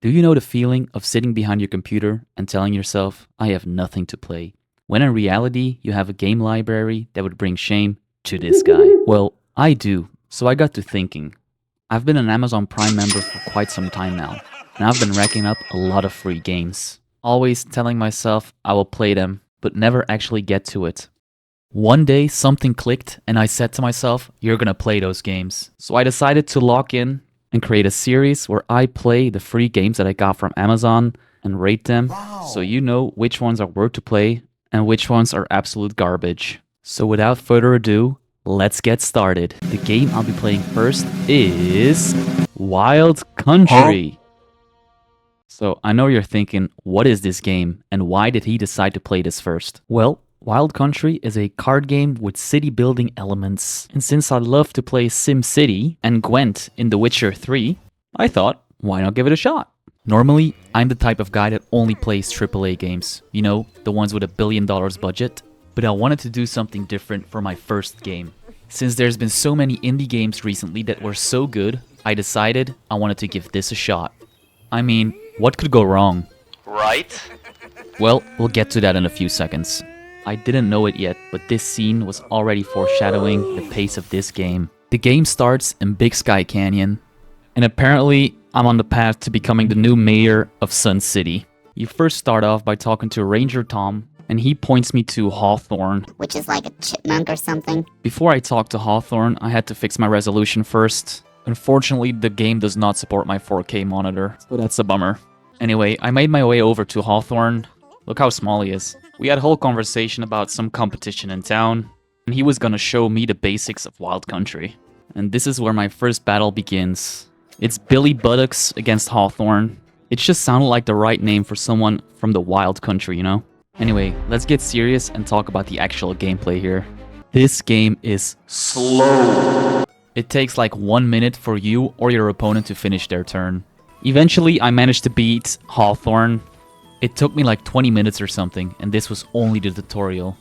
Do you know the feeling of sitting behind your computer and telling yourself, I have nothing to play, when in reality you have a game library that would bring shame to this guy? Well, I do, so I got to thinking. I've been an Amazon Prime member for quite some time now, and I've been racking up a lot of free games, always telling myself I will play them, but never actually get to it. One day something clicked and I said to myself, you're gonna play those games. So I decided to log in and create a series where I play the free games that I got from Amazon and rate them, so you know which ones are worth to play and which ones are absolute garbage. So without further ado, let's get started. The game I'll be playing first is Wild Country. So I know you're thinking, what is this game and why did he decide to play this first? Well, Wild Country is a card game with city building elements, and since I love to play SimCity and Gwent in The Witcher 3, I thought, why not give it a shot? Normally, I'm the type of guy that only plays AAA games, you know, the ones with $1 billion budget, but I wanted to do something different for my first game. Since there's been so many indie games recently that were so good, I decided I wanted to give this a shot. I mean, what could go wrong? Right? Well, we'll get to that in a few seconds. I didn't know it yet, but this scene was already foreshadowing the pace of this game. The game starts in Big Sky Canyon, and apparently I'm on the path to becoming the new mayor of Sun City. You first start off by talking to Ranger Tom, and he points me to Hawthorne, which is like a chipmunk or something. Before I talked to Hawthorne, I had to fix my resolution first. Unfortunately, the game does not support my 4K monitor, so that's a bummer. Anyway, I made my way over to Hawthorne. Look how small he is. We had a whole conversation about some competition in town, and he was gonna show me the basics of Wild Country. And this is where my first battle begins. It's Billy Buttocks against Hawthorne. It just sounded like the right name for someone from the Wild Country, you know? Anyway, let's get serious and talk about the actual gameplay here. This game is slow. It takes like 1 minute for you or your opponent to finish their turn. Eventually, I managed to beat Hawthorne. It took me like 20 minutes or something, and this was only the tutorial.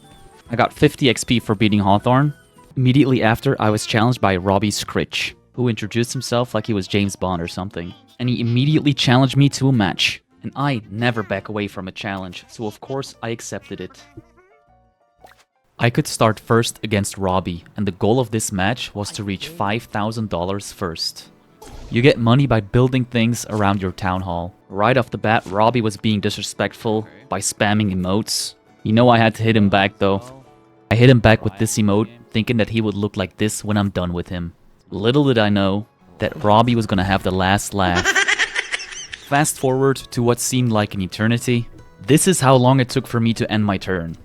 I got 50 XP for beating Hawthorne. Immediately after, I was challenged by Robbie Scritch, who introduced himself like he was James Bond or something. And he immediately challenged me to a match. And I never back away from a challenge, so of course I accepted it. I could start first against Robbie, and the goal of this match was to reach $5,000 first. You get money by building things around your town hall. Right off the bat, Robbie was being disrespectful by spamming emotes. You know I had to hit him back though. I hit him back with this emote, thinking that he would look like this when I'm done with him. Little did I know that Robbie was gonna have the last laugh. Fast forward to what seemed like an eternity. This is how long it took for me to end my turn.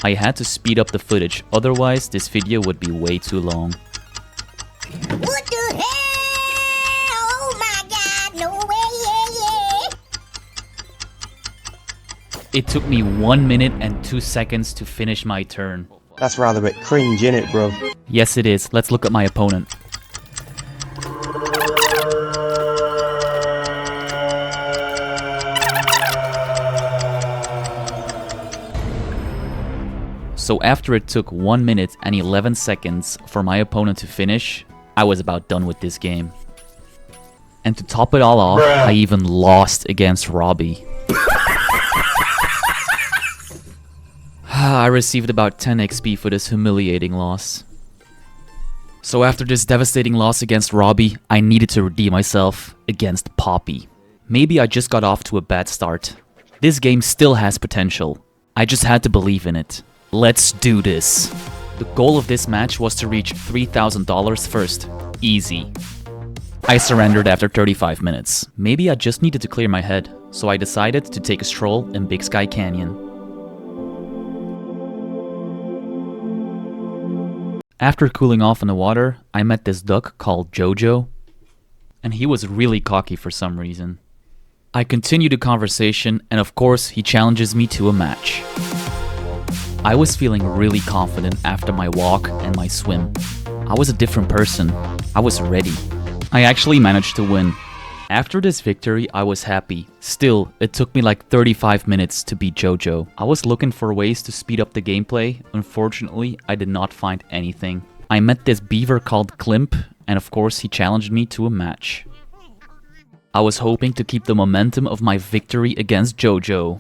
I had to speed up the footage, otherwise this video would be way too long. What the hell? Oh my god, no way, yeah. It took me 1 minute and 2 seconds to finish my turn. That's rather a bit cringe, innit, bro? Yes, it is. Let's look at my opponent. So after it took 1 minute and 11 seconds for my opponent to finish, I was about done with this game. And to top it all off, I even lost against Robbie. I received about 10 XP for this humiliating loss. So after this devastating loss against Robbie, I needed to redeem myself against Poppy. Maybe I just got off to a bad start. This game still has potential. I just had to believe in it. Let's do this. The goal of this match was to reach $3,000 first. Easy. I surrendered after 35 minutes. Maybe I just needed to clear my head, so I decided to take a stroll in Big Sky Canyon. After cooling off in the water, I met this duck called Jojo, and he was really cocky for some reason. I continued the conversation, and of course he challenges me to a match. I was feeling really confident after my walk and my swim. I was a different person. I was ready. I actually managed to win. After this victory, I was happy. Still, it took me like 35 minutes to beat Jojo. I was looking for ways to speed up the gameplay. Unfortunately, I did not find anything. I met this beaver called Klimp, and of course he challenged me to a match. I was hoping to keep the momentum of my victory against JoJo.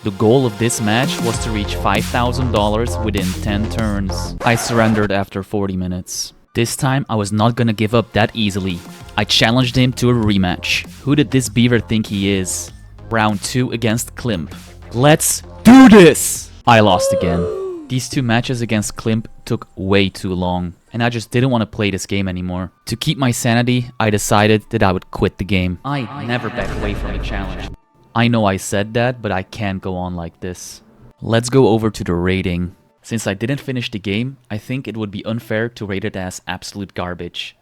The goal of this match was to reach $5,000 within 10 turns. I surrendered after 40 minutes. This time, I was not gonna give up that easily. I challenged him to a rematch. Who did this beaver think he is? Round 2 against Klimp. Let's do this! I lost again. These 2 matches against Klimp took way too long, and I just didn't want to play this game anymore. To keep my sanity, I decided that I would quit the game. I never back away from a challenge. I know I said that, but I can't go on like this. Let's go over to the rating. Since I didn't finish the game, I think it would be unfair to rate it as absolute garbage.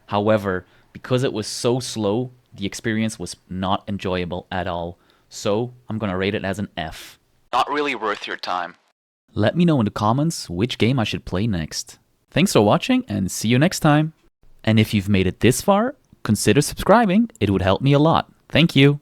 However, because it was so slow, the experience was not enjoyable at all. So, I'm gonna rate it as an F. Not really worth your time. Let me know in the comments which game I should play next. Thanks for watching and see you next time. And if you've made it this far, consider subscribing, it would help me a lot. Thank you.